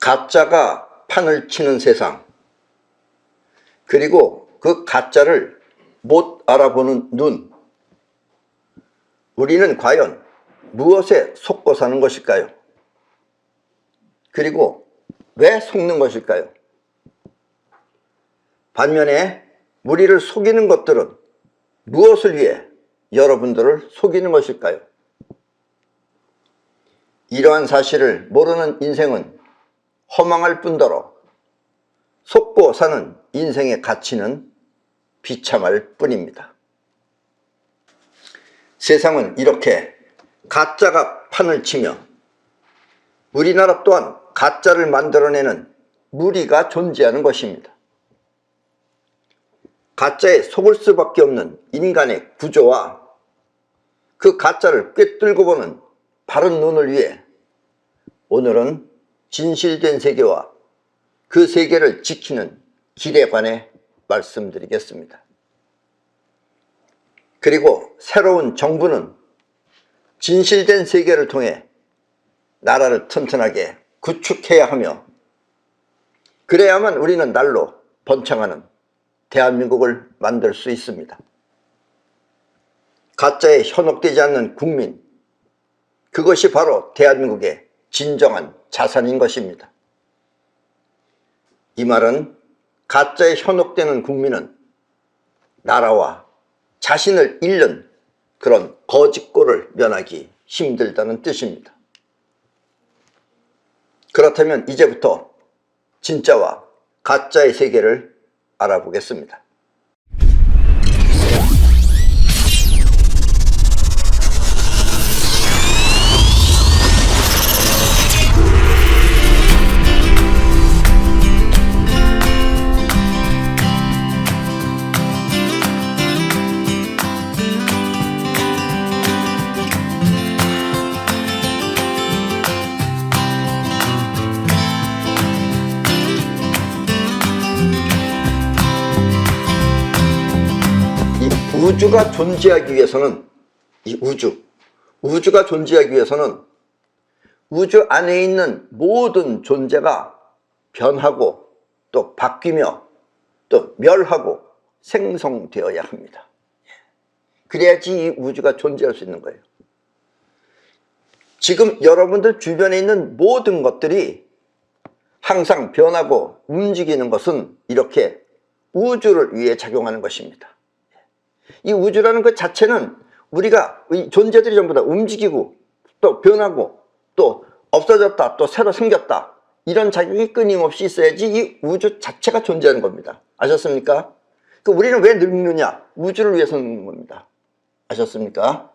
가짜가 판을 치는 세상, 그리고 그 가짜를 못 알아보는 눈, 우리는 과연 무엇에 속고 사는 것일까요? 그리고 왜 속는 것일까요? 반면에 우리를 속이는 것들은 무엇을 위해 여러분들을 속이는 것일까요? 이러한 사실을 모르는 인생은 허망할 뿐더러 속고 사는 인생의 가치는 비참할 뿐입니다. 세상은 이렇게 가짜가 판을 치며 우리나라 또한 가짜를 만들어내는 무리가 존재하는 것입니다. 가짜에 속을 수밖에 없는 인간의 구조와 그 가짜를 꿰뚫고 보는 바른 눈을 위해 오늘은 진실된 세계와 그 세계를 지키는 길에 관해 말씀드리겠습니다. 그리고 새로운 정부는 진실된 세계를 통해 나라를 튼튼하게 구축해야 하며, 그래야만 우리는 날로 번창하는 대한민국을 만들 수 있습니다. 가짜에 현혹되지 않는 국민, 그것이 바로 대한민국의 진정한 자산인 것입니다. 이 말은 가짜에 현혹되는 국민은 나라와 자신을 잃는 그런 거짓골을 면하기 힘들다는 뜻입니다. 그렇다면 이제부터 진짜와 가짜의 세계를 알아보겠습니다. 우주가 존재하기 위해서는, 우주가 존재하기 위해서는 우주 안에 있는 모든 존재가 변하고 또 바뀌며 또 멸하고 생성되어야 합니다. 그래야지 이 우주가 존재할 수 있는 거예요. 지금 여러분들 주변에 있는 모든 것들이 항상 변하고 움직이는 것은 이렇게 우주를 위해 작용하는 것입니다. 이 우주라는 것 자체는 우리가 이 존재들이 전부 다 움직이고 또 변하고 또 없어졌다 또 새로 생겼다, 이런 작용이 끊임없이 있어야지 이 우주 자체가 존재하는 겁니다. 아셨습니까? 우리는 왜 늙느냐? 우주를 위해서 늙는 겁니다. 아셨습니까?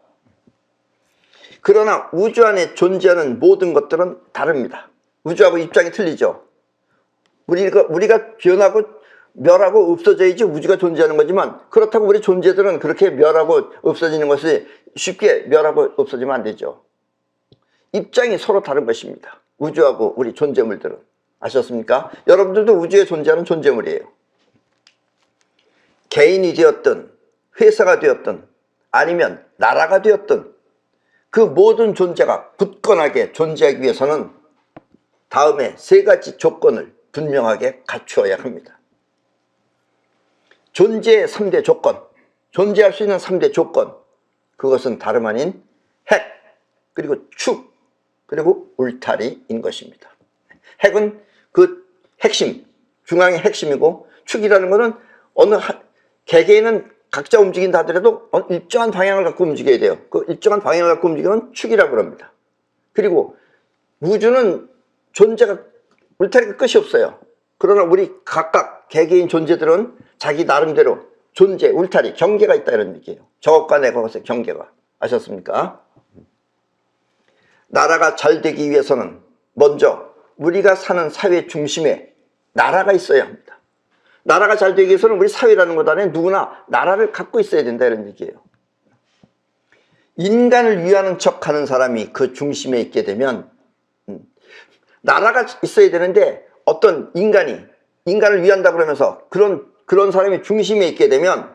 그러나 우주 안에 존재하는 모든 것들은 다릅니다. 우주하고 입장이 틀리죠. 우리가 변하고 멸하고 없어져야지 우주가 존재하는 거지만, 그렇다고 우리 존재들은 그렇게 멸하고 없어지는 것이 쉽게 멸하고 없어지면 안 되죠. 입장이 서로 다른 것입니다. 우주하고 우리 존재물들은. 아셨습니까? 여러분들도 우주에 존재하는 존재물이에요. 개인이 되었든 회사가 되었든 아니면 나라가 되었든 그 모든 존재가 굳건하게 존재하기 위해서는 다음에 세 가지 조건을 분명하게 갖추어야 합니다. 존재의 3대 조건, 존재할 수 있는 3대 조건, 그것은 다름 아닌 핵, 그리고 축, 그리고 울타리인 것입니다. 핵은 그 핵심, 중앙의 핵심이고, 축이라는 것은 어느 개개인은 각자 움직인다 하더라도 일정한 방향을 갖고 움직여야 돼요. 그 일정한 방향을 갖고 움직이면 축이라고 합니다. 그리고 우주는 존재가, 울타리가 끝이 없어요. 그러나 우리 각각 개개인 존재들은 자기 나름대로 존재, 울타리, 경계가 있다, 이런 얘기예요. 저것과 내 것의 경계가. 아셨습니까? 나라가 잘 되기 위해서는 먼저 우리가 사는 사회 중심에 나라가 있어야 합니다. 나라가 잘 되기 위해서는 우리 사회라는 것 안에 누구나 나라를 갖고 있어야 된다, 이런 얘기예요. 인간을 위하는 척 하는 사람이 그 중심에 있게 되면, 나라가 있어야 되는데 어떤 인간을 위한다 그러면서 그런 사람이 중심에 있게 되면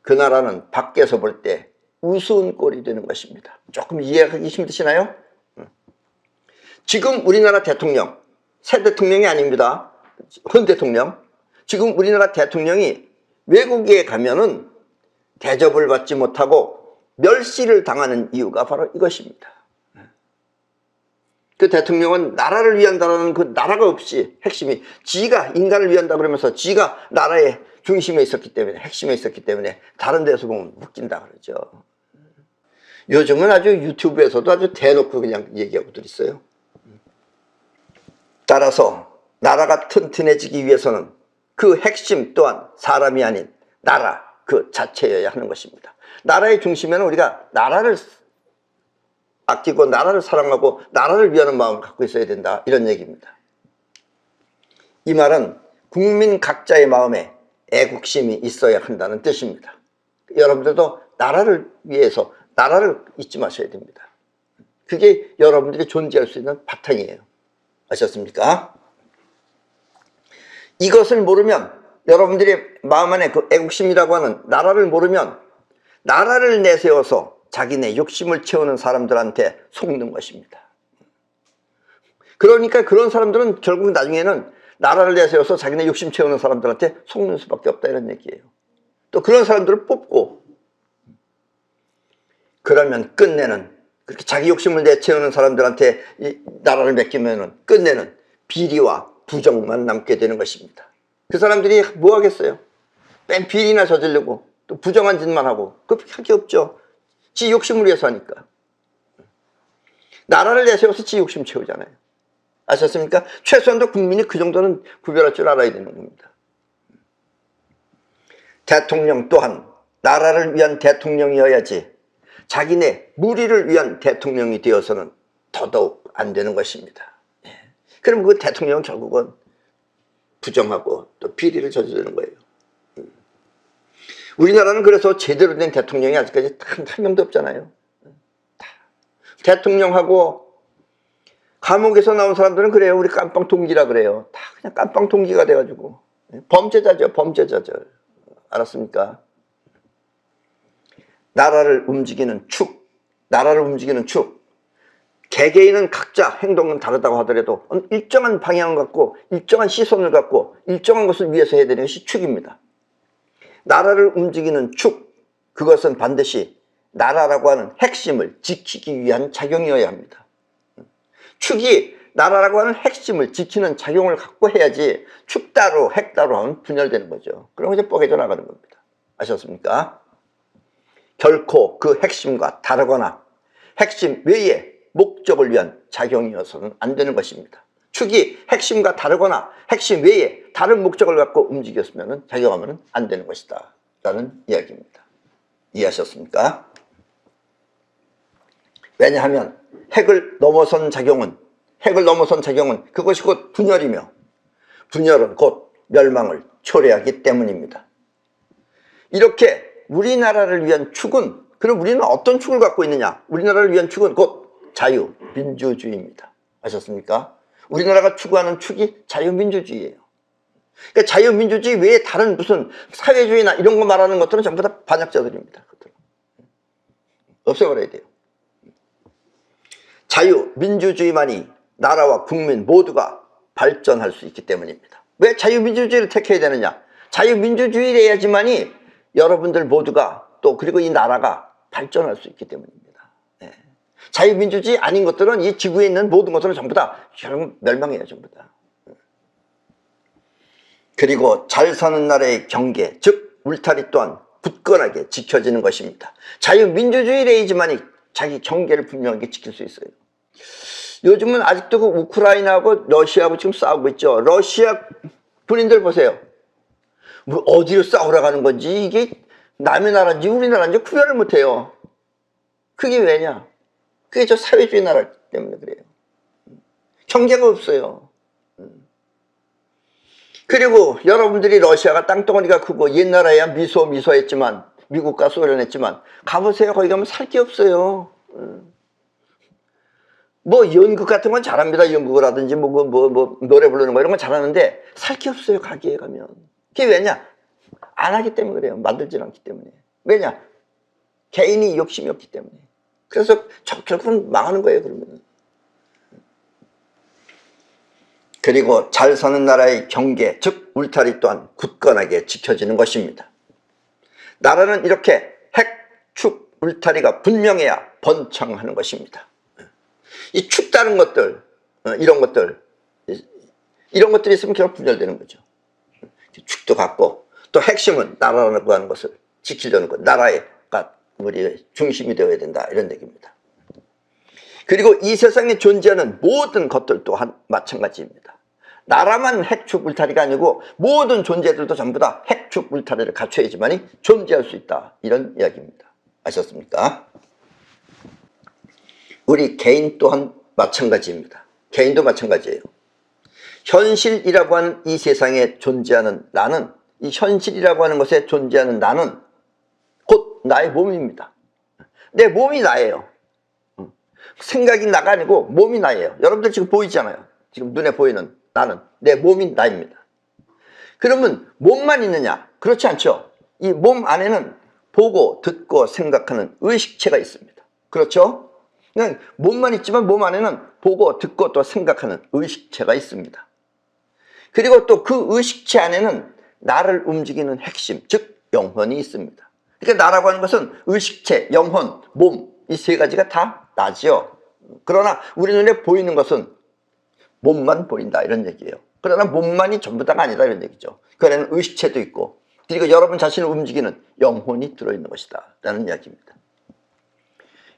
그 나라는 밖에서 볼 때 우스운 꼴이 되는 것입니다. 조금 이해하기 힘드시나요? 지금 우리나라 대통령, 새 대통령이 아닙니다. 현 대통령. 지금 우리나라 대통령이 외국에 가면은 대접을 받지 못하고 멸시를 당하는 이유가 바로 이것입니다. 그 대통령은 나라를 위한다라는 그 나라가 없이 핵심이 지가 인간을 위한다 그러면서 지가 나라의 중심에 있었기 때문에 핵심에 있었기 때문에 다른 데서 보면 웃긴다 그러죠. 요즘은 아주 유튜브에서도 아주 대놓고 그냥 얘기하고들 있어요. 따라서 나라가 튼튼해지기 위해서는 그 핵심 또한 사람이 아닌 나라 그 자체여야 하는 것입니다. 나라의 중심에는 우리가 나라를 아끼고 나라를 사랑하고 나라를 위하는 마음을 갖고 있어야 된다, 이런 얘기입니다. 이 말은 국민 각자의 마음에 애국심이 있어야 한다는 뜻입니다. 여러분들도 나라를 위해서 나라를 잊지 마셔야 됩니다. 그게 여러분들이 존재할 수 있는 바탕이에요. 아셨습니까? 이것을 모르면, 여러분들의 마음 안에 그 애국심이라고 하는 나라를 모르면 나라를 내세워서 자기네 욕심을 채우는 사람들한테 속는 것입니다. 그러니까 그런 사람들은 결국 나중에는 나라를 내세워서 자기네 욕심 채우는 사람들한테 속는 수밖에 없다, 이런 얘기예요. 또 그런 사람들을 뽑고, 그러면 끝내는, 그렇게 자기 욕심을 내채우는 사람들한테 이 나라를 맡기면은 끝내는 비리와 부정만 남게 되는 것입니다. 그 사람들이 뭐 하겠어요? 맨 비리나 저지르고 또 부정한 짓만 하고, 그렇게 할 게 없죠. 지 욕심을 위해서 하니까. 나라를 내세워서 지 욕심 채우잖아요. 아셨습니까? 최소한도 국민이 그 정도는 구별할 줄 알아야 되는 겁니다. 대통령 또한 나라를 위한 대통령이어야지 자기네 무리를 위한 대통령이 되어서는 더더욱 안 되는 것입니다. 그럼 그 대통령은 결국은 부정하고 또 비리를 저지르는 거예요. 우리나라는 그래서 제대로 된 대통령이 아직까지 한 명도 없잖아요. 대통령하고 감옥에서 나온 사람들은 그래요. 우리 깜빵 동기라 그래요. 다 그냥 깜빵 동기가 돼가지고 범죄자죠, 범죄자죠. 알았습니까? 나라를 움직이는 축, 나라를 움직이는 축. 개개인은 각자 행동은 다르다고 하더라도 일정한 방향을 갖고 일정한 시선을 갖고 일정한 것을 위해서 해야 되는 것이 축입니다. 나라를 움직이는 축, 그것은 반드시 나라라고 하는 핵심을 지키기 위한 작용이어야 합니다. 축이 나라라고 하는 핵심을 지키는 작용을 갖고 해야지 축 따로 핵 따로 하면 분열되는 거죠. 그럼 이제 뻐개져 나가는 겁니다. 아셨습니까? 결코 그 핵심과 다르거나 핵심 외에 목적을 위한 작용이어서는 안 되는 것입니다. 축이 핵심과 다르거나 핵심 외에 다른 목적을 갖고 움직였으면 작용하면 안 되는 것이다 라는 이야기입니다. 이해하셨습니까? 왜냐하면 핵을 넘어선 작용은 그것이 곧 분열이며 분열은 곧 멸망을 초래하기 때문입니다. 이렇게 우리나라를 위한 축은, 그럼 우리는 어떤 축을 갖고 있느냐? 우리나라를 위한 축은 곧 자유민주주의입니다. 아셨습니까? 우리나라가 추구하는 축이 자유민주주의예요. 그러니까 자유민주주의 외에 다른 무슨 사회주의나 이런 거 말하는 것들은 전부 다 반역자들입니다. 없애버려야 돼요. 자유민주주의만이 나라와 국민 모두가 발전할 수 있기 때문입니다. 왜 자유민주주의를 택해야 되느냐? 자유민주주의를 해야지만이 여러분들 모두가 또 그리고 이 나라가 발전할 수 있기 때문입니다. 네. 자유민주주의 아닌 것들은 이 지구에 있는 모든 것들은 전부 다 멸망해요. 전부 다. 그리고 잘 사는 나라의 경계, 즉 울타리 또한 굳건하게 지켜지는 것입니다. 자유민주주의를 해야지만이 자기 경계를 분명하게 지킬 수 있어요. 요즘은 아직도 그 우크라이나하고 러시아하고 지금 싸우고 있죠. 러시아 군인들 보세요. 뭐 어디로 싸우러 가는 건지, 이게 남의 나라인지 우리나라인지 구별을 못해요. 그게 왜냐? 그게 저 사회주의 나라 때문에 그래요. 경계가 없어요. 그리고 여러분들이 러시아가 땅덩어리가 크고 옛날에야 미소했지만, 미국과 소련했지만, 가보세요. 거기 가면 살 게 없어요. 뭐 연극 같은 건 잘합니다. 연극을 하든지 뭐 노래 부르는 거 이런 건 잘하는데 살 게 없어요. 가게에 가면. 그게 왜냐? 안 하기 때문에 그래요. 만들지 않기 때문에. 왜냐? 개인이 욕심이 없기 때문에. 그래서 결국은 망하는 거예요. 그러면. 그리고 잘 사는 나라의 경계, 즉 울타리 또한 굳건하게 지켜지는 것입니다. 나라는 이렇게 핵, 축, 울타리가 분명해야 번창하는 것입니다. 이 축 다른 것들, 이런 것들이 있으면 결국 분열되는 거죠. 축도 같고, 또 핵심은 나라라고 하는 것을 지키려는 것, 나라가 우리의 중심이 되어야 된다, 이런 얘기입니다. 그리고 이 세상에 존재하는 모든 것들 또한 마찬가지입니다. 나라만 핵축 울타리가 아니고 모든 존재들도 전부 다 핵축 울타리를 갖춰야지만이 존재할 수 있다, 이런 이야기입니다. 아셨습니까? 우리 개인 또한 마찬가지입니다. 개인도 마찬가지예요. 현실이라고 하는 이 세상에 존재하는 나는, 이 현실이라고 하는 것에 존재하는 나는 곧 나의 몸입니다. 내 몸이 나예요. 생각이 나가 아니고 몸이 나예요. 여러분들 지금 보이잖아요. 지금 눈에 보이는 나는, 내 몸이 나입니다. 그러면 몸만 있느냐? 그렇지 않죠. 이 몸 안에는 보고 듣고 생각하는 의식체가 있습니다. 그렇죠? 그냥 몸만 있지만 몸 안에는 보고 듣고 또 생각하는 의식체가 있습니다. 그리고 또 그 의식체 안에는 나를 움직이는 핵심, 즉 영혼이 있습니다. 그러니까 나라고 하는 것은 의식체, 영혼, 몸, 이 세 가지가 다 나지요. 그러나 우리 눈에 보이는 것은 몸만 보인다, 이런 얘기예요. 그러나 몸만이 전부 다가 아니다, 이런 얘기죠. 그 안에는 의식체도 있고, 그리고 여러분 자신을 움직이는 영혼이 들어있는 것이다, 라는 이야기입니다.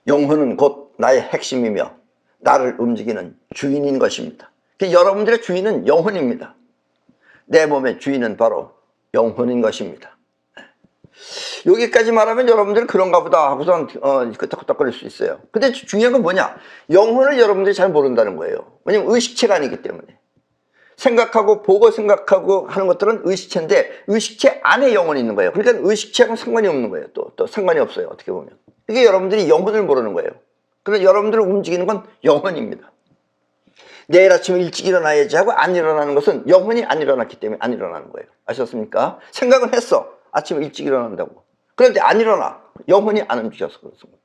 영혼은 곧 나의 핵심이며 나를 움직이는 주인인 것입니다. 여러분들의 주인은 영혼입니다. 내 몸의 주인은 바로 영혼인 것입니다. 여기까지 말하면 여러분들은 그런가 보다 하고선 끄떡끄떡거릴 수 있어요. 근데 중요한 건 뭐냐? 영혼을 여러분들이 잘 모른다는 거예요. 왜냐면 의식체가 아니기 때문에. 생각하고 보고 생각하고 하는 것들은 의식체인데 의식체 안에 영혼이 있는 거예요. 그러니까 의식체하고는 상관이 없는 거예요. 또 상관이 없어요, 어떻게 보면. 이게 여러분들이 영혼을 모르는 거예요. 그래서 여러분들을 움직이는 건 영혼입니다. 내일 아침에 일찍 일어나야지 하고 안 일어나는 것은 영혼이 안 일어났기 때문에 안 일어나는 거예요. 아셨습니까? 생각은 했어, 아침에 일찍 일어난다고. 그런데 안 일어나. 영혼이 안 움직여서 그렇습니다.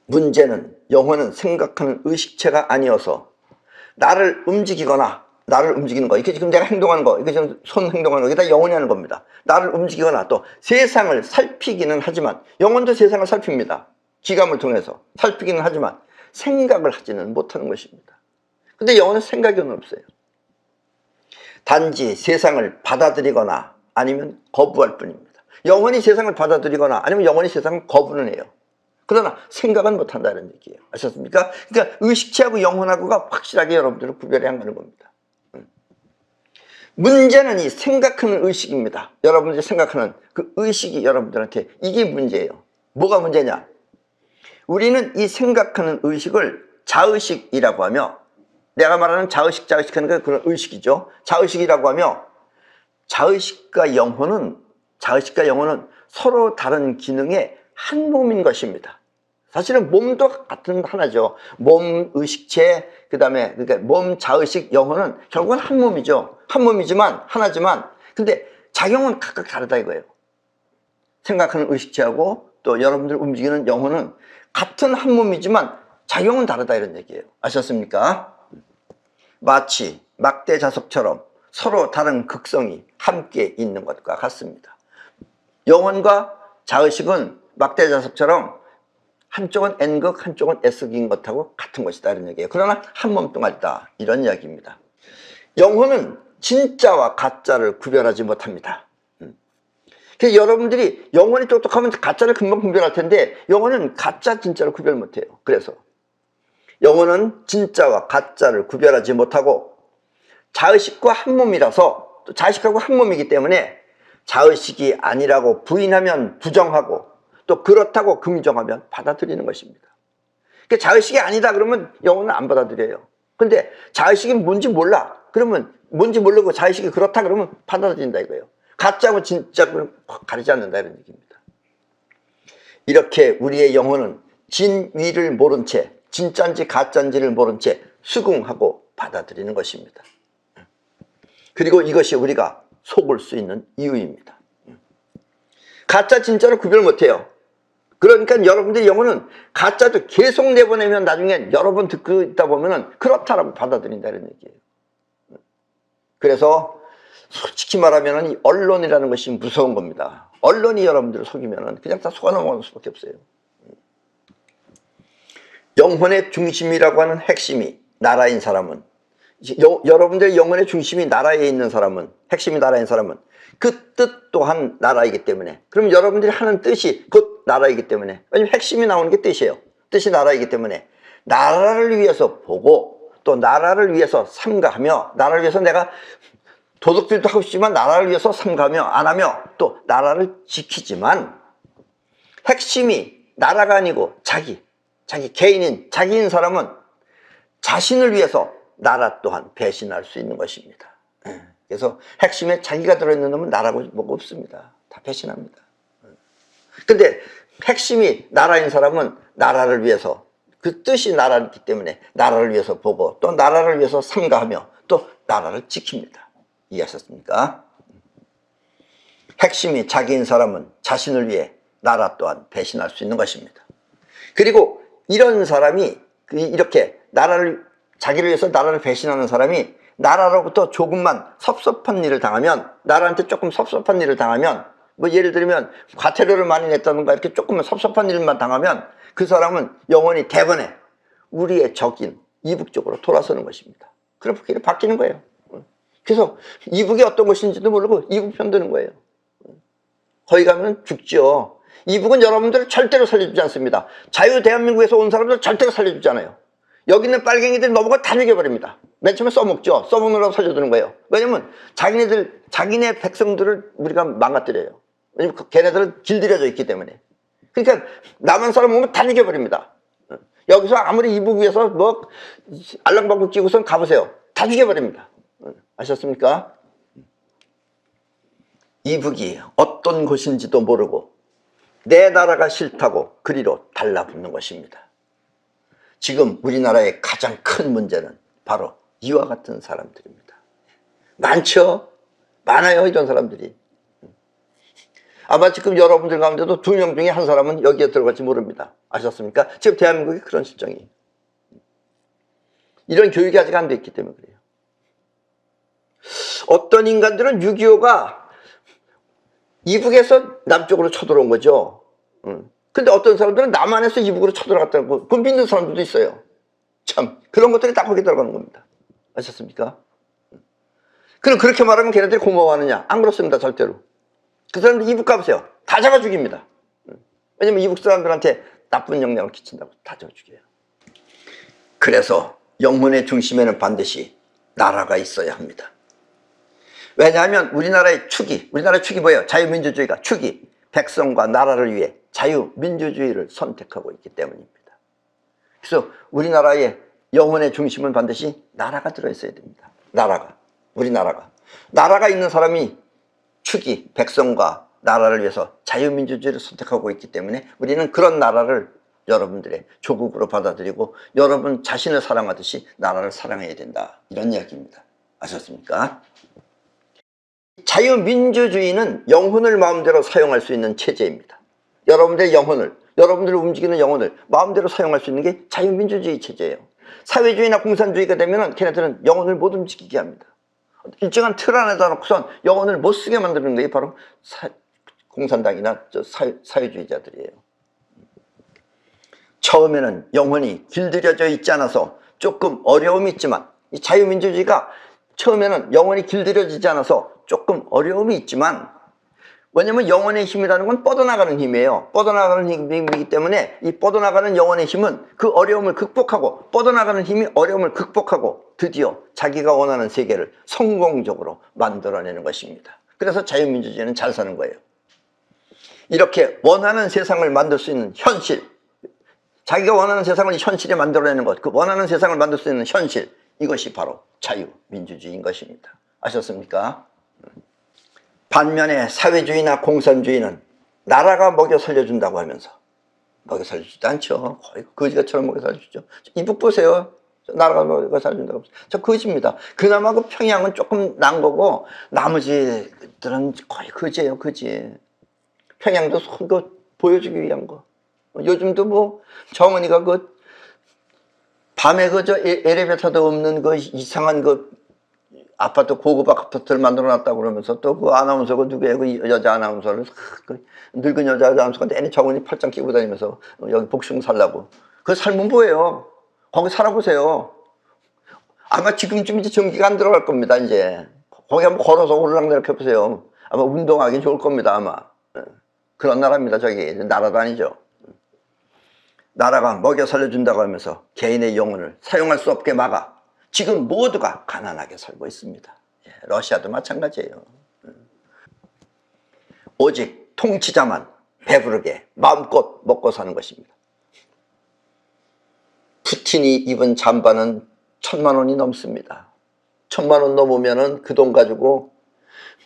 문제는 영혼은 생각하는 의식체가 아니어서 나를 움직이거나, 나를 움직이는 거, 이게 지금 내가 행동하는 거, 이게 지금 손 행동하는 거, 이게 다 영혼이 하는 겁니다. 나를 움직이거나 또 세상을 살피기는 하지만, 영혼도 세상을 살핍니다. 지감을 통해서 살피기는 하지만 생각을 하지는 못하는 것입니다. 근데 영혼은 생각이 없어요. 단지 세상을 받아들이거나 아니면 거부할 뿐입니다. 영혼이 세상을 받아들이거나 아니면 영혼이 세상을 거부는 해요. 그러나 생각은 못한다는 얘기예요. 아셨습니까? 그러니까 의식체하고 영혼하고가 확실하게 여러분들을 구별해야 하는 겁니다. 문제는 이 생각하는 의식입니다. 여러분들이 생각하는 그 의식이 여러분들한테 이게 문제예요. 뭐가 문제냐? 우리는 이 생각하는 의식을 자의식이라고 하며, 내가 말하는 자의식 하는 건 그런 의식이죠. 자의식이라고 하며, 자의식과 영혼은 서로 다른 기능의 한 몸인 것입니다. 사실은 몸도 같은 하나죠. 몸, 의식체, 그 다음에 그러니까 몸, 자의식, 영혼은 결국은 한 몸이죠. 한 몸이지만, 하나지만, 근데 작용은 각각 다르다 이거예요. 생각하는 의식체하고 또 여러분들 움직이는 영혼은 같은 한 몸이지만 작용은 다르다, 이런 얘기예요. 아셨습니까? 마치 막대 자석처럼 서로 다른 극성이 함께 있는 것과 같습니다. 영혼과 자의식은 막대 자석처럼 한쪽은 N극, 한쪽은 S극인 것하고 같은 것이다, 이런 얘기예요. 그러나 한 몸뚱아리다, 이런 이야기입니다. 영혼은 진짜와 가짜를 구별하지 못합니다. 그래서 여러분들이 영혼이 똑똑하면 가짜를 금방 구별할 텐데 영혼은 가짜 진짜를 구별 못해요. 그래서 영혼은 진짜와 가짜를 구별하지 못하고 자의식과 한 몸이라서, 또 자의식하고 한 몸이기 때문에 자의식이 아니라고 부인하면 부정하고 또 그렇다고 긍정하면 받아들이는 것입니다. 그러니까 자의식이 아니다 그러면 영혼은 안 받아들여요. 근데 자의식이 뭔지 몰라 그러면, 뭔지 모르고 자의식이 그렇다 그러면 받아들인다 이거예요. 가짜고 진짜를 가리지 않는다, 이런 얘기입니다. 이렇게 우리의 영혼은 진위를 모른 채, 진짜인지 가짜인지를 모른 채 수긍하고 받아들이는 것입니다. 그리고 이것이 우리가 속을 수 있는 이유입니다. 가짜 진짜를 구별 못해요. 그러니까 여러분들의 영혼은 가짜도 계속 내보내면 나중에 여러 번 듣고 있다 보면 그렇다라고 받아들인다, 이런 얘기예요. 그래서 솔직히 말하면 이 언론이라는 것이 무서운 겁니다. 언론이 여러분들을 속이면 그냥 다 속아 넘어가는 수밖에 없어요. 영혼의 중심이라고 하는 핵심이 나라인 사람은, 여러분들의 영혼의 중심이 나라에 있는 사람은, 핵심이 나라인 사람은 그 뜻 또한 나라이기 때문에, 그럼 여러분들이 하는 뜻이 곧 나라이기 때문에, 왜냐면 핵심이 나오는 게 뜻이에요. 뜻이 나라이기 때문에 나라를 위해서 보고 또 나라를 위해서 삼가하며, 나라를 위해서 내가 도덕질도 하고 싶지만 나라를 위해서 삼가하며 안 하며 또 나라를 지키지만, 핵심이 나라가 아니고 자기 개인인 자기인 사람은 자신을 위해서 나라 또한 배신할 수 있는 것입니다. 그래서 핵심에 자기가 들어있는 놈은 나라고 뭐가 없습니다. 다 배신합니다. 근데 핵심이 나라인 사람은 나라를 위해서, 그 뜻이 나라이기 때문에 나라를 위해서 보고 또 나라를 위해서 삼가하며 또 나라를 지킵니다. 이해하셨습니까? 핵심이 자기인 사람은 자신을 위해 나라 또한 배신할 수 있는 것입니다. 그리고 이런 사람이 이렇게 자기를 위해서 나라를 배신하는 사람이 나라로부터 조금만 섭섭한 일을 당하면, 나라한테 조금 섭섭한 일을 당하면, 뭐 예를 들면 과태료를 많이 냈다든가 이렇게 조금만 섭섭한 일만 당하면 그 사람은 영원히 대번에 우리의 적인 이북 쪽으로 돌아서는 것입니다. 그렇게 바뀌는 거예요. 그래서 이북이 어떤 것인지도 모르고 이북 편드는 거예요. 거기 가면 죽죠. 이북은 여러분들을 절대로 살려주지 않습니다. 자유 대한민국에서 온 사람들 절대로 살려주지 않아요. 여기 있는 빨갱이들 넘어가 다 죽여버립니다. 맨 처음에 써먹죠. 써먹느라고 살려주는 거예요. 왜냐면 자기네 백성들을 우리가 망가뜨려요. 왜냐면 걔네들은 길들여져 있기 때문에. 그러니까 남한 사람 오면 다 죽여버립니다. 여기서 아무리 이북 위에서 뭐 알랑방구 끼고선 가보세요. 다 죽여버립니다. 아셨습니까? 이북이 어떤 곳인지도 모르고 내 나라가 싫다고 그리로 달라붙는 것입니다. 지금 우리나라의 가장 큰 문제는 바로 이와 같은 사람들입니다. 많죠? 많아요, 이런 사람들이. 아마 지금 여러분들 가운데도 2명 중에 한 사람은 여기에 들어갈지 모릅니다. 아셨습니까? 지금 대한민국이 그런 실정이에요. 이런 교육이 아직 안 돼 있기 때문에 그래요. 어떤 인간들은 6.25가 이북에서 남쪽으로 쳐들어온 거죠. 근데 어떤 사람들은 남한에서 이북으로 쳐들어갔다고, 그건 믿는 사람들도 있어요. 참, 그런 것들이 다 거기 들어가는 겁니다. 아셨습니까? 그럼 그렇게 말하면 걔네들이 고마워하느냐? 안 그렇습니다, 절대로. 그 사람들 이북 가보세요. 다 잡아 죽입니다. 왜냐면 이북 사람들한테 나쁜 영향을 끼친다고 다 잡아 죽여요. 그래서 영혼의 중심에는 반드시 나라가 있어야 합니다. 왜냐하면 우리나라의 축이 뭐예요? 자유민주주의가 축이 백성과 나라를 위해 자유민주주의를 선택하고 있기 때문입니다. 그래서 우리나라의 영혼의 중심은 반드시 나라가 들어있어야 됩니다. 나라가 있는 사람이 축이 백성과 나라를 위해서 자유민주주의를 선택하고 있기 때문에 우리는 그런 나라를 여러분들의 조국으로 받아들이고 여러분 자신을 사랑하듯이 나라를 사랑해야 된다, 이런 이야기입니다. 아셨습니까? 자유민주주의는 영혼을 마음대로 사용할 수 있는 체제입니다. 여러분들의 영혼을, 여러분들을 움직이는 영혼을 마음대로 사용할 수 있는 게 자유민주주의 체제예요. 사회주의나 공산주의가 되면 걔네들은 영혼을 못 움직이게 합니다. 일정한 틀 안에다 놓고선 영혼을 못 쓰게 만드는 게 바로 공산당이나 사회주의자들이에요. 처음에는 영혼이 길들여져 있지 않아서 조금 어려움이 있지만, 이 자유민주주의가 처음에는 영혼이 길들여지지 않아서 조금 어려움이 있지만, 왜냐면 영혼의 힘이라는 건 뻗어나가는 힘이에요. 뻗어나가는 힘이기 때문에 이 뻗어나가는 영혼의 힘은 그 어려움을 극복하고, 뻗어나가는 힘이 어려움을 극복하고 드디어 자기가 원하는 세계를 성공적으로 만들어내는 것입니다. 그래서 자유민주주의는 잘 사는 거예요. 이렇게 원하는 세상을 만들 수 있는 현실, 자기가 원하는 세상을 현실에 만들어내는 것, 그 원하는 세상을 만들 수 있는 현실, 이것이 바로 자유민주주의인 것입니다. 아셨습니까? 반면에 사회주의나 공산주의는 나라가 먹여 살려준다고 하면서 먹여 살려주지 않죠. 거의 거지같처럼 먹여 살려주죠. 이북 보세요. 나라가 먹여 살려준다고 하면서. 저 거지입니다. 그나마 그 평양은 조금 난 거고 나머지들은 거의 거지예요. 거지. 평양도 그 보여주기 위한 거. 요즘도 뭐 정은이가 그 밤에 그 저 엘리베이터도 없는 그 이상한 그 아파트 고급 아파트를 만들어 놨다고 그러면서 또 그 아나운서가 누구예요? 그 여자 아나운서를 그 늙은 여자 아나운서가 내내 저건이 팔짱 끼고 다니면서 여기 복숭 살라고. 그 삶은 뭐예요? 거기 살아보세요. 아마 지금쯤 이제 전기가 안 들어갈 겁니다. 이제 거기 한번 걸어서 오르락내락 해보세요. 아마 운동하기 좋을 겁니다. 아마 그런 나라입니다. 저기 나라도 아니죠. 나라가 먹여 살려준다고 하면서 개인의 영혼을 사용할 수 없게 막아 지금 모두가 가난하게 살고 있습니다. 러시아도 마찬가지예요. 오직 통치자만 배부르게 마음껏 먹고 사는 것입니다. 푸틴이 입은 잠바는 1,000만 원이 넘습니다. 1,000만 원 넘으면은 그 돈 가지고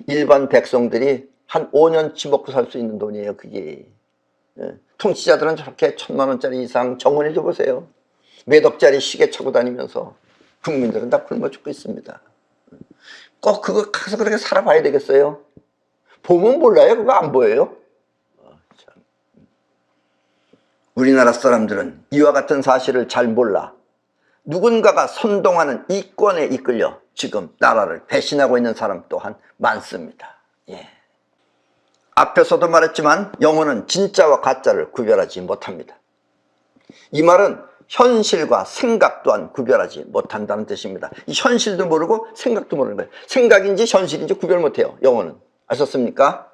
일반 백성들이 한 5년치 먹고 살 수 있는 돈이에요. 그게. 통치자들은 저렇게 1,000만 원짜리 이상 정원해 줘 보세요. 몇 억짜리 시계 차고 다니면서 국민들은 다 굶어 죽고 있습니다. 꼭 그거 가서 그렇게 살아봐야 되겠어요? 보면 몰라요? 그거 안 보여요? 우리나라 사람들은 이와 같은 사실을 잘 몰라 누군가가 선동하는 이권에 이끌려 지금 나라를 배신하고 있는 사람 또한 많습니다. 앞에서도 말했지만 영혼은 진짜와 가짜를 구별하지 못합니다. 이 말은 현실과 생각 또한 구별하지 못한다는 뜻입니다. 이 현실도 모르고 생각도 모르는 거예요. 생각인지 현실인지 구별 못해요. 영혼은. 아셨습니까?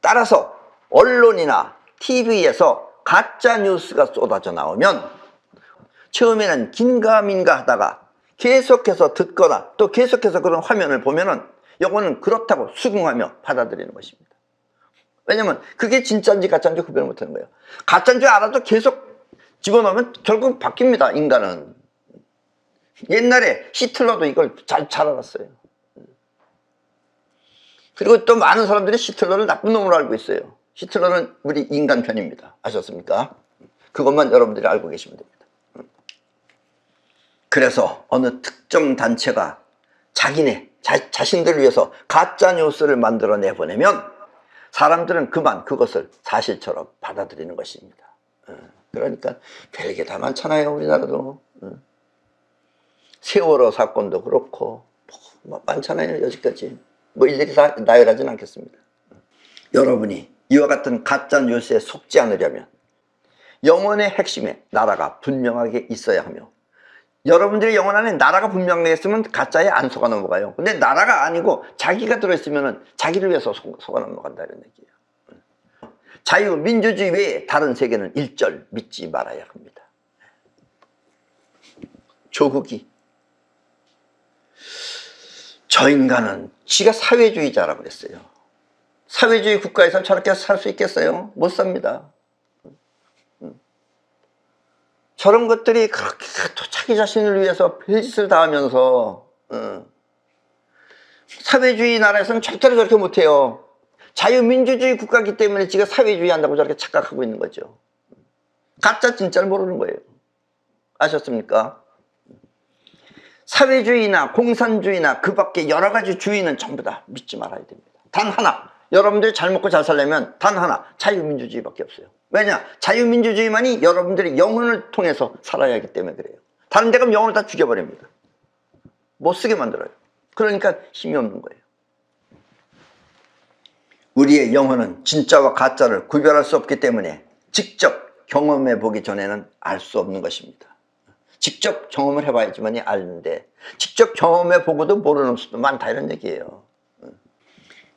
따라서 언론이나 TV에서 가짜 뉴스가 쏟아져 나오면 처음에는 긴가민가 하다가 계속해서 듣거나 또 계속해서 그런 화면을 보면은 영혼은 그렇다고 수긍하며 받아들이는 것입니다. 왜냐면 그게 진짜인지 가짜인지 구별 못하는 거예요. 가짜인 줄 알아도 계속 집어넣으면 결국 바뀝니다. 인간은. 옛날에 히틀러도 이걸 잘 알았어요. 그리고 또 많은 사람들이 히틀러를 나쁜 놈으로 알고 있어요. 히틀러는 우리 인간 편입니다. 아셨습니까? 그것만 여러분들이 알고 계시면 됩니다. 그래서 어느 특정 단체가 자신들을 위해서 가짜 뉴스를 만들어 내보내면 사람들은 그만 그것을 사실처럼 받아들이는 것입니다. 그러니까 별게 다 많잖아요. 우리나라도. 세월호 사건도 그렇고 많잖아요. 여기까지. 뭐 일일이 다 나열하진 않겠습니다. 여러분이 이와 같은 가짜 뉴스에 속지 않으려면 영혼의 핵심에 나라가 분명하게 있어야 하며 여러분들의 영혼 안에 나라가 분명하게 있으면 가짜에 안 속아 넘어가요. 근데 나라가 아니고 자기가 들어있으면 자기를 위해서 속아 넘어간다 이런 얘기예요. 자유민주주의 외에 다른 세계는 일절 믿지 말아야 합니다. 조국이 저 인간은 지가 사회주의자라고 그랬어요. 사회주의 국가에서 저렇게 살 수 있겠어요? 못 삽니다. 저런 것들이 그렇게 또 자기 자신을 위해서 별짓을 다 하면서 사회주의 나라에서는 절대로 저렇게 못해요. 자유민주주의 국가이기 때문에 지가 사회주의 한다고 저렇게 착각하고 있는 거죠. 가짜 진짜를 모르는 거예요. 아셨습니까? 사회주의나 공산주의나 그 밖에 여러 가지 주의는 전부 다 믿지 말아야 됩니다. 단 하나, 여러분들이 잘 먹고 잘 살려면 단 하나, 자유민주주의밖에 없어요. 왜냐? 자유민주주의만이 여러분들의 영혼을 통해서 살아야 하기 때문에 그래요. 다른 데 가면 영혼을 다 죽여버립니다. 못 쓰게 만들어요. 그러니까 힘이 없는 거예요. 우리의 영혼은 진짜와 가짜를 구별할 수 없기 때문에 직접 경험해 보기 전에는 알 수 없는 것입니다. 직접 경험을 해봐야지만이 아는데 직접 경험해 보고도 모르는 수도 많다 이런 얘기예요.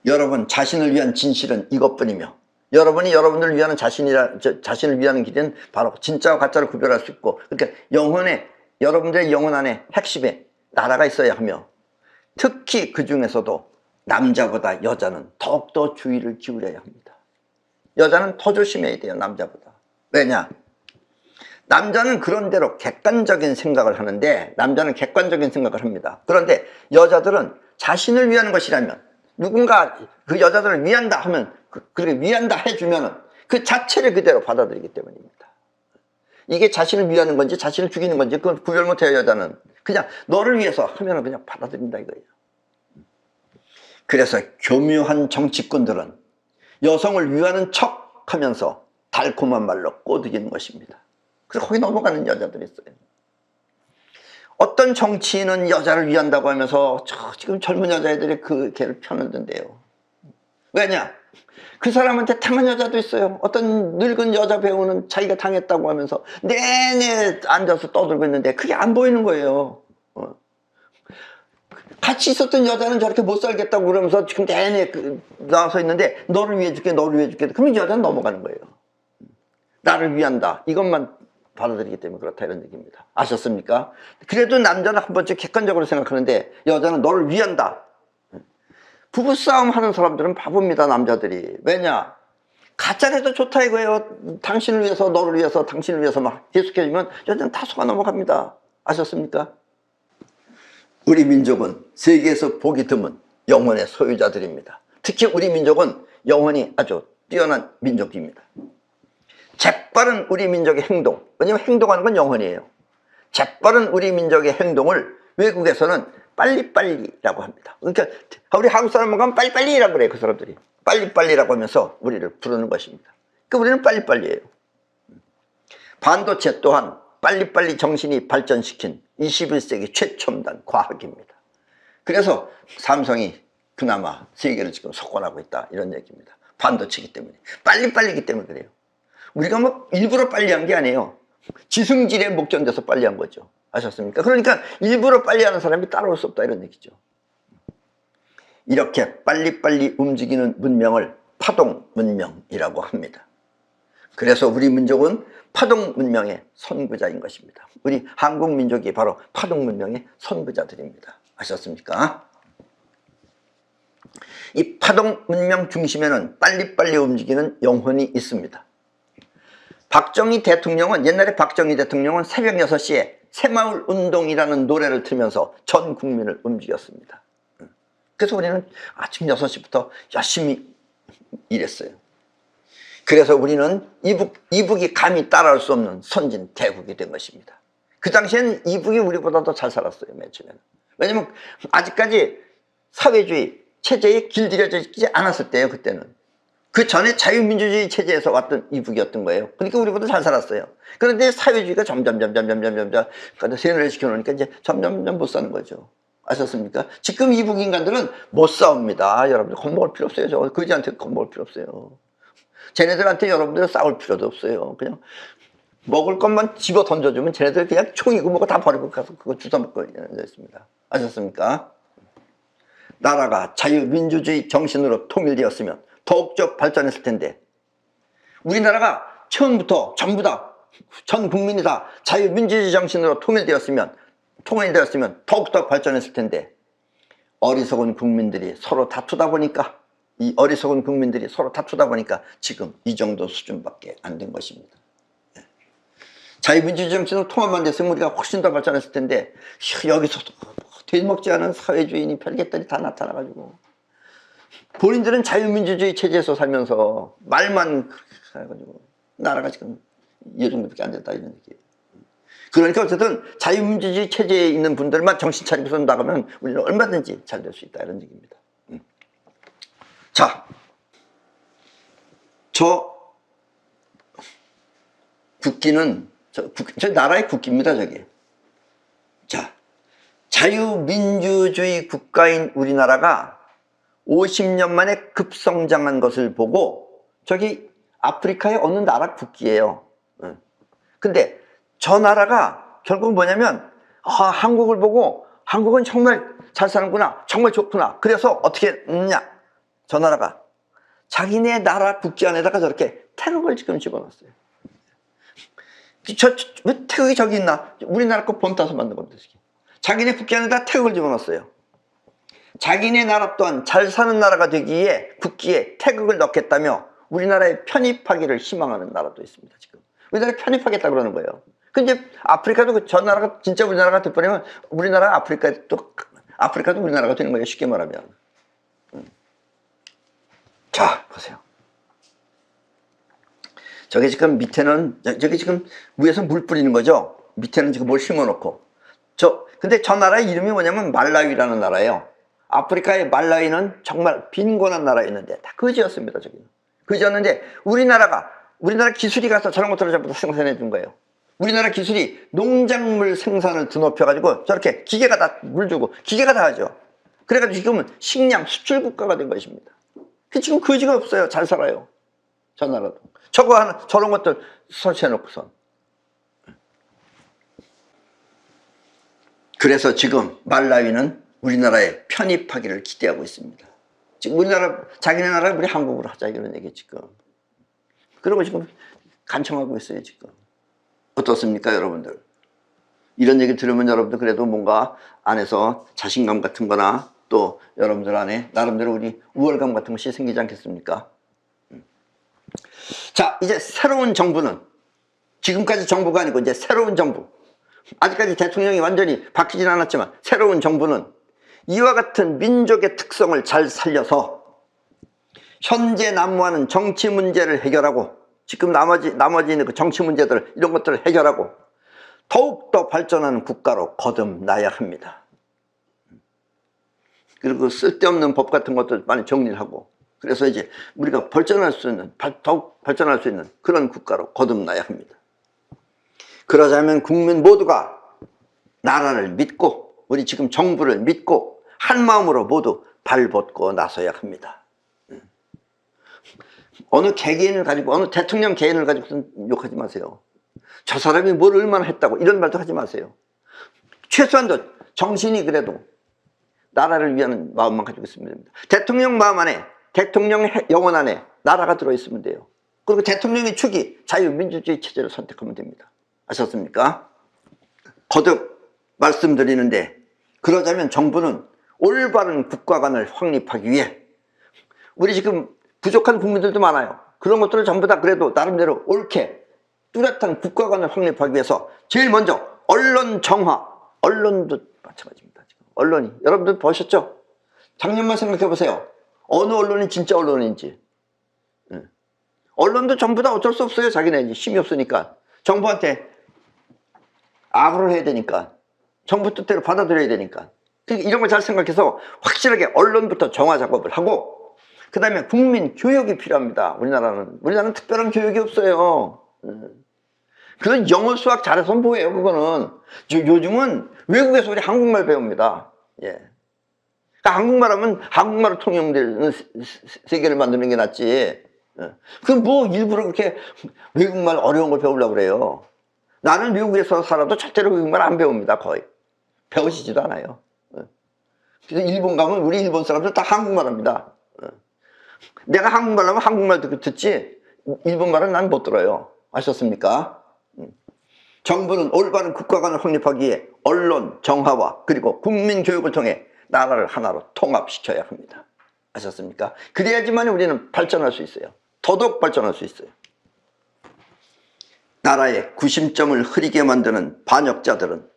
여러분 자신을 위한 진실은 이것뿐이며 여러분이 여러분을 위한 자신을 위한 길은 바로 진짜와 가짜를 구별할 수 있고 그러니까 여러분들의 영혼 안에 핵심에 나라가 있어야 하며 특히 그 중에서도 남자보다 여자는 더욱더 주의를 기울여야 합니다. 여자는 더 조심해야 돼요. 남자보다. 왜냐? 남자는 그런대로 객관적인 생각을 하는데 남자는 객관적인 생각을 합니다. 그런데 여자들은 자신을 위하는 것이라면 누군가 그 여자들을 위한다 하면 그렇게 위한다 해주면 그 자체를 그대로 받아들이기 때문입니다. 이게 자신을 위하는 건지 자신을 죽이는 건지 그걸 구별 못해요. 여자는 그냥 너를 위해서 하면 그냥 받아들인다 이거예요. 그래서 교묘한 정치꾼들은 여성을 위하는 척 하면서 달콤한 말로 꼬드기는 것입니다. 그래서 거기 넘어가는 여자들이 있어요. 어떤 정치인은 여자를 위한다고 하면서 지금 젊은 여자애들이 그 걔를 편을 든대요. 왜냐? 그 사람한테 당한 여자도 있어요. 어떤 늙은 여자 배우는 자기가 당했다고 하면서 내내 앉아서 떠들고 있는데 그게 안 보이는 거예요. 같이 있었던 여자는 저렇게 못 살겠다고 그러면서 지금 내내 나와서 있는데 너를 위해 줄게, 너를 위해 줄게. 그러면 여자는 넘어가는 거예요. 나를 위한다. 이것만 받아들이기 때문에 그렇다, 이런 얘기입니다. 아셨습니까? 그래도 남자는 한 번쯤 객관적으로 생각하는데 여자는 너를 위한다. 부부싸움 하는 사람들은 바보입니다, 남자들이. 왜냐? 가짜라도 좋다 이거예요. 당신을 위해서, 너를 위해서, 당신을 위해서 막 계속해주면 여자는 다 속아 넘어갑니다. 아셨습니까? 우리 민족은 세계에서 보기 드문 영혼의 소유자들입니다. 특히 우리 민족은 영혼이 아주 뛰어난 민족입니다. 재빠른 우리 민족의 행동, 왜냐면 행동하는 건 영혼이에요. 재빠른 우리 민족의 행동을 외국에서는 빨리빨리라고 합니다. 그러니까 우리 한국 사람은 가면 빨리빨리라고 그래요. 그 사람들이 빨리빨리라고 하면서 우리를 부르는 것입니다. 그러니까 우리는 빨리빨리예요. 반도체 또한 빨리빨리 정신이 발전시킨 21세기 최첨단 과학입니다. 그래서 삼성이 그나마 세계를 지금 석권하고 있다, 이런 얘기입니다. 반도체이기 때문에, 빨리빨리기 때문에 그래요. 우리가 뭐 일부러 빨리한 게 아니에요. 지승질에 목전돼서 빨리한 거죠. 아셨습니까? 그러니까 일부러 빨리하는 사람이 따라올 수 없다, 이런 얘기죠. 이렇게 빨리빨리 움직이는 문명을 파동 문명이라고 합니다. 그래서 우리 민족은 파동 문명의 선구자인 것입니다. 우리 한국 민족이 바로 파동 문명의 선구자들입니다. 아셨습니까? 이 파동 문명 중심에는 빨리빨리 움직이는 영혼이 있습니다. 박정희 대통령은, 옛날에 박정희 대통령은 새벽 6시에 새마을 운동이라는 노래를 틀면서 전 국민을 움직였습니다. 그래서 우리는 아침 6시부터 열심히 일했어요. 그래서 우리는 이북이 감히 따라올 수 없는 선진 대국이 된 것입니다. 그 당시에는 이북이 우리보다 더 잘 살았어요, 맨 처음에는. 왜냐면 아직까지 사회주의 체제에 길들여져 있지 않았을 때예요, 그때는. 그 전에 자유민주주의 체제에서 왔던 이북이었던 거예요. 그러니까 우리보다 잘 살았어요. 그런데 사회주의가 점점 세뇌를 시켜놓으니까 이제 점점 못 사는 거죠. 아셨습니까? 지금 이북 인간들은 못 싸웁니다. 여러분들 겁먹을 필요 없어요. 저 거지한테 겁먹을 필요 없어요. 쟤네들한테 여러분들 싸울 필요도 없어요. 그냥 먹을 것만 집어 던져주면 쟤네들 그냥 총이고 뭐고 다 버리고 가서 그거 주워 먹고 있습니다. 아셨습니까? 나라가 자유민주주의 정신으로 통일되었으면 더욱더 발전했을 텐데, 우리나라가 처음부터 전부 다 전 국민이 다 자유민주주의 정신으로 통일되었으면 더욱더 발전했을 텐데, 어리석은 국민들이 서로 다투다 보니까 지금 이 정도 수준밖에 안 된 것입니다. 자유민주주의 정신으로 통합만 됐으면 우리가 훨씬 더 발전했을 텐데, 여기서도 되먹지 않은 사회주의인이 별개들이 다 나타나가지고, 본인들은 자유민주주의 체제에서 살면서 말만 해가지고 나라가 지금 이 정도밖에 안 됐다, 이런 얘기예요. 그러니까 어쨌든 자유민주주의 체제에 있는 분들만 정신 차리고서 나가면 우리는 얼마든지 잘 될 수 있다, 이런 얘기입니다. 자, 저 국기는 저 나라의 국기입니다, 저게. 자, 자유민주주의 국가인 우리나라가 50년 만에 급성장한 것을 보고, 저기 아프리카의 어느 나라 국기예요. 근데 저 나라가 결국 뭐냐면, 한국을 보고 한국은 정말 잘 사는구나, 정말 좋구나. 그래서 어떻게 했냐, 저 나라가 자기네 나라 국기 안에다가 저렇게 태극을 지금 집어넣었어요. 왜 태극이 저기 있나? 우리나라 거 본따서 만든 겁니다. 자기네 국기 안에다 태극을 집어넣었어요. 자기네 나라 또한 잘 사는 나라가 되기 위해 국기에 태극을 넣겠다며 우리나라에 편입하기를 희망하는 나라도 있습니다. 지금 우리나라에 편입하겠다 그러는 거예요. 근데 아프리카도 저 나라가 진짜 우리나라가 돼버리면 우리나라 아프리카도 우리나라가 되는 거예요, 쉽게 말하면. 자, 보세요. 저게 지금 밑에는, 저게 지금 위에서 물 뿌리는 거죠. 밑에는 지금 뭘 심어놓고. 근데 저 나라의 이름이 뭐냐면 말라위라는 나라예요. 아프리카의 말라위는 정말 빈곤한 나라였는데 다 거지였습니다. 저기는 거지였는데 우리나라 기술이 가서 저런 것들을 전부 다 생산해 준 거예요. 우리나라 기술이 농작물 생산을 드높여가지고 저렇게 기계가 다 물 주고 기계가 다 하죠. 그래가지고 지금은 식량 수출 국가가 된 것입니다. 지금 거지가 없어요. 잘 살아요. 저 나라도. 저거 하나, 저런 것들 설치해놓고선. 그래서 지금 말라위는 우리나라에 편입하기를 기대하고 있습니다. 지금 우리나라, 자기네 나라를 우리 한국으로 하자 이런 얘기 지금. 그러고 지금 간청하고 있어요 지금. 어떻습니까 여러분들? 이런 얘기 들으면 여러분들 그래도 뭔가 안에서 자신감 같은 거나 또 여러분들 안에 나름대로 우리 우월감 같은 것이 생기지 않겠습니까? 자, 이제 새로운 정부는, 지금까지 정부가 아니고 이제 새로운 정부, 아직까지 대통령이 완전히 바뀌진 않았지만 새로운 정부는 이와 같은 민족의 특성을 잘 살려서 현재 난무하는 정치 문제를 해결하고, 지금 나머지 있는 그 정치 문제들, 이런 것들을 해결하고 더욱더 발전하는 국가로 거듭나야 합니다. 그리고 쓸데없는 법 같은 것들 많이 정리를 하고, 그래서 이제 우리가 발전할 수 있는, 더욱 발전할 수 있는 그런 국가로 거듭나야 합니다. 그러자면 국민 모두가 나라를 믿고, 우리 지금 정부를 믿고 한 마음으로 모두 발벗고 나서야 합니다. 어느 개개인을 가지고, 어느 대통령 개인을 가지고 욕하지 마세요. 저 사람이 뭘 얼마나 했다고 이런 말도 하지 마세요. 최소한도 정신이 그래도 나라를 위하는 마음만 가지고 있으면 됩니다. 대통령 마음 안에, 대통령 영혼 안에 나라가 들어있으면 돼요. 그리고 대통령의 축이 자유민주주의 체제를 선택하면 됩니다. 아셨습니까? 거듭 말씀드리는데, 그러자면 정부는 올바른 국가관을 확립하기 위해, 우리 지금 부족한 국민들도 많아요. 그런 것들을 전부 다 그래도 나름대로 옳게 뚜렷한 국가관을 확립하기 위해서 제일 먼저 언론 정화, 언론도 마찬가지입니다. 지금 언론이, 여러분들 보셨죠? 작년만 생각해 보세요. 어느 언론이 진짜 언론인지. 언론도 전부 다 어쩔 수 없어요. 자기네 힘이 없으니까. 정부한테 아부를 해야 되니까, 정부 뜻대로 받아들여야 되니까. 이런 걸 잘 생각해서 확실하게 언론부터 정화 작업을 하고, 그 다음에 국민 교육이 필요합니다. 우리나라는 특별한 교육이 없어요. 그건 영어 수학 잘해서 뭐예요 그거는. 요즘은 외국에서 우리 한국말 배웁니다. 예. 그러니까 한국말 하면 한국말로 통용되는 세계를 만드는 게 낫지. 예. 그럼 뭐 일부러 그렇게 외국말 어려운 걸 배우려고 그래요. 나는 미국에서 살아도 절대로 외국말 안 배웁니다. 거의 배우시지도 않아요. 예. 그래서 일본 가면 우리 일본 사람들 다 한국말 합니다. 예. 내가 한국말 하면 한국말 듣지 일본말은 난 못 들어요. 아셨습니까? 정부는 올바른 국가관을 확립하기 위해 언론 정화와 그리고 국민 교육을 통해 나라를 하나로 통합시켜야 합니다. 아셨습니까? 그래야지만 우리는 발전할 수 있어요. 더더욱 발전할 수 있어요. 나라의 구심점을 흐리게 만드는 반역자들은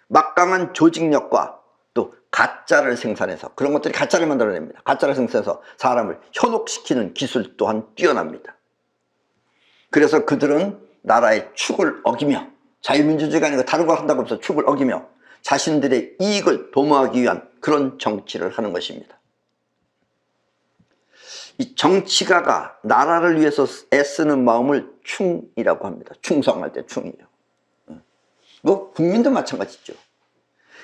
막강한 조직력과 또 가짜를 생산해서, 그런 것들이 가짜를 만들어냅니다. 가짜를 생산해서 사람을 현혹시키는 기술 또한 뛰어납니다. 그래서 그들은 나라의 축을 어기며, 자유민주주의가 아니고 다른 걸 한다고 해서 축을 어기며 자신들의 이익을 도모하기 위한 그런 정치를 하는 것입니다. 이 정치가가 나라를 위해서 애쓰는 마음을 충이라고 합니다. 충성할 때 충이요. 뭐 국민도 마찬가지죠.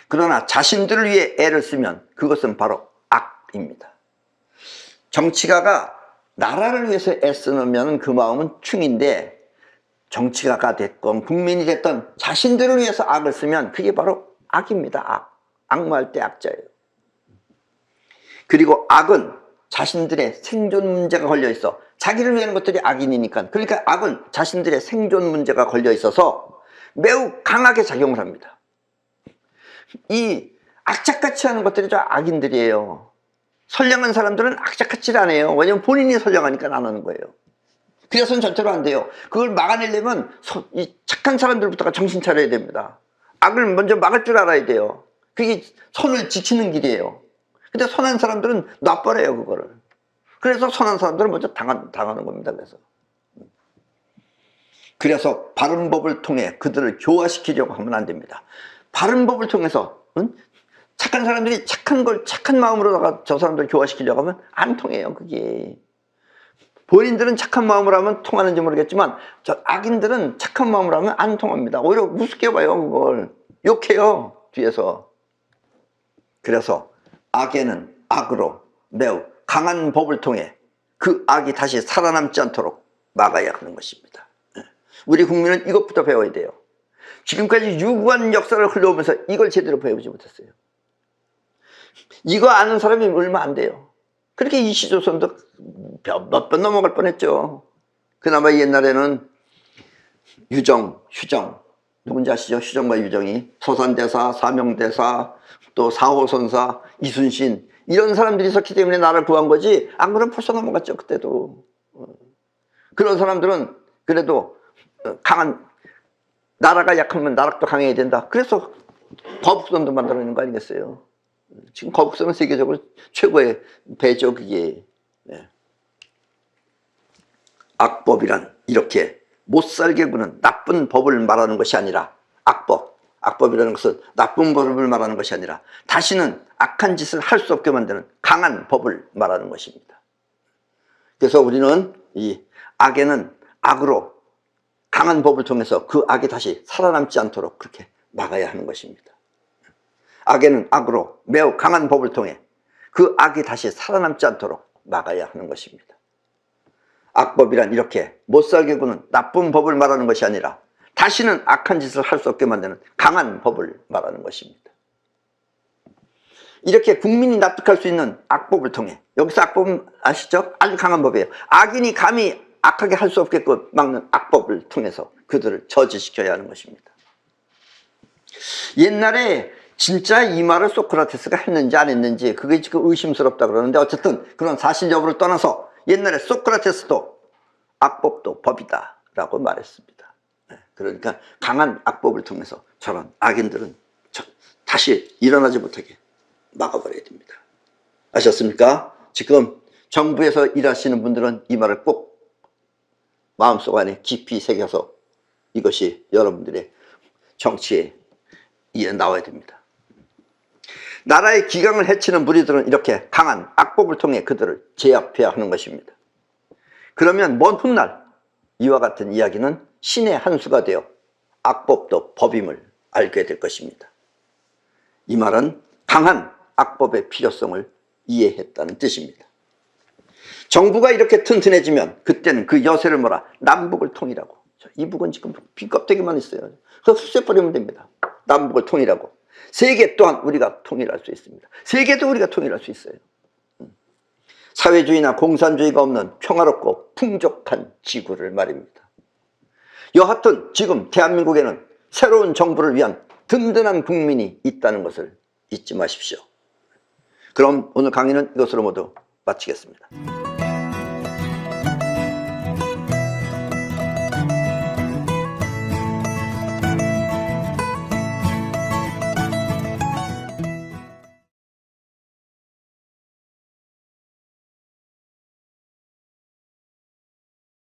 그러나 자신들을 위해 애를 쓰면 그것은 바로 악입니다. 정치가가 나라를 위해서 애쓰면 그 마음은 충인데, 정치가가 됐건 국민이 됐던 자신들을 위해서 악을 쓰면 그게 바로 악입니다. 악마할 때 악자예요. 그리고 악은 자신들의 생존 문제가 걸려 있어, 자기를 위한 것들이 악인이니까, 그러니까 악은 자신들의 생존 문제가 걸려 있어서 매우 강하게 작용을 합니다. 이 악착같이 하는 것들이 다 악인들이에요. 선량한 사람들은 악착같이 안 해요. 왜냐면 본인이 선량하니까 안 하는 거예요. 그래서는 절대로 안 돼요. 그걸 막아내려면 이 착한 사람들부터가 정신 차려야 됩니다. 악을 먼저 막을 줄 알아야 돼요. 그게 선을 지키는 길이에요. 근데 선한 사람들은 놔버려요 그거를. 그래서 선한 사람들은 먼저 당하는 겁니다. 그래서 바른 법을 통해 그들을 교화시키려고 하면 안 됩니다. 바른 법을 통해서 착한 사람들이 착한 걸 착한 마음으로다가 저 사람들을 교화시키려고 하면 안 통해요. 그게 본인들은 착한 마음으로 하면 통하는지 모르겠지만 저 악인들은 착한 마음으로 하면 안 통합니다. 오히려 우습게 봐요. 그걸 욕해요, 뒤에서. 그래서 악에는 악으로 매우 강한 법을 통해 그 악이 다시 살아남지 않도록 막아야 하는 것입니다. 우리 국민은 이것부터 배워야 돼요. 지금까지 유구한 역사를 흘러오면서 이걸 제대로 배우지 못했어요. 이거 아는 사람이 얼마 안 돼요. 그렇게 이시조선도 몇 번 넘어갈 뻔했죠. 그나마 옛날에는 유정, 휴정, 누군지 아시죠? 휴정과 유정이 소산대사, 사명대사, 또 사호선사, 이순신 이런 사람들이 있었기 때문에 나라를 구한 거지, 안 그러면 벌써 넘어갔죠. 그때도. 그런 사람들은 그래도 강한, 나라가 약하면 나락도 강해야 된다. 그래서 거북선도 만들어내는 거 아니겠어요? 지금 거북선은 세계적으로 최고의 배죠, 그게. 네. 악법이란 이렇게 못살게 구는 나쁜 법을 말하는 것이 아니라, 악법이라는 것은 나쁜 법을 말하는 것이 아니라 다시는 악한 짓을 할 수 없게 만드는 강한 법을 말하는 것입니다. 그래서 우리는 이 악에는 악으로 강한 법을 통해서 그 악이 다시 살아남지 않도록 그렇게 막아야 하는 것입니다. 악에는 악으로 매우 강한 법을 통해 그 악이 다시 살아남지 않도록 막아야 하는 것입니다. 악법이란 이렇게 못살게 구는 나쁜 법을 말하는 것이 아니라 다시는 악한 짓을 할 수 없게 만드는 강한 법을 말하는 것입니다. 이렇게 국민이 납득할 수 있는 악법을 통해, 여기서 악법은 아시죠? 아주 강한 법이에요. 악인이 감히 악하게 할 수 없게끔 막는 악법을 통해서 그들을 저지시켜야 하는 것입니다. 옛날에 진짜 이 말을 소크라테스가 했는지 안 했는지 그게 지금 의심스럽다 그러는데, 어쨌든 그런 사실 여부를 떠나서 옛날에 소크라테스도 악법도 법이다 라고 말했습니다. 그러니까 강한 악법을 통해서 저런 악인들은 다시 일어나지 못하게 막아버려야 됩니다. 아셨습니까? 지금 정부에서 일하시는 분들은 이 말을 꼭 마음속 안에 깊이 새겨서 이것이 여러분들의 정치에 나와야 됩니다. 나라의 기강을 해치는 무리들은 이렇게 강한 악법을 통해 그들을 제압해야 하는 것입니다. 그러면 먼 훗날 이와 같은 이야기는 신의 한 수가 되어 악법도 법임을 알게 될 것입니다. 이 말은 강한 악법의 필요성을 이해했다는 뜻입니다. 정부가 이렇게 튼튼해지면 그때는 그 여세를 몰아 남북을 통일하고, 이북은 지금 빈껍데기만 있어요. 그래서 수세버리면 됩니다. 남북을 통일하고 세계 또한 우리가 통일할 수 있습니다. 세계도 우리가 통일할 수 있어요. 사회주의나 공산주의가 없는 평화롭고 풍족한 지구를 말입니다. 여하튼 지금 대한민국에는 새로운 정부를 위한 든든한 국민이 있다는 것을 잊지 마십시오. 그럼 오늘 강의는 이것으로 모두 마치겠습니다.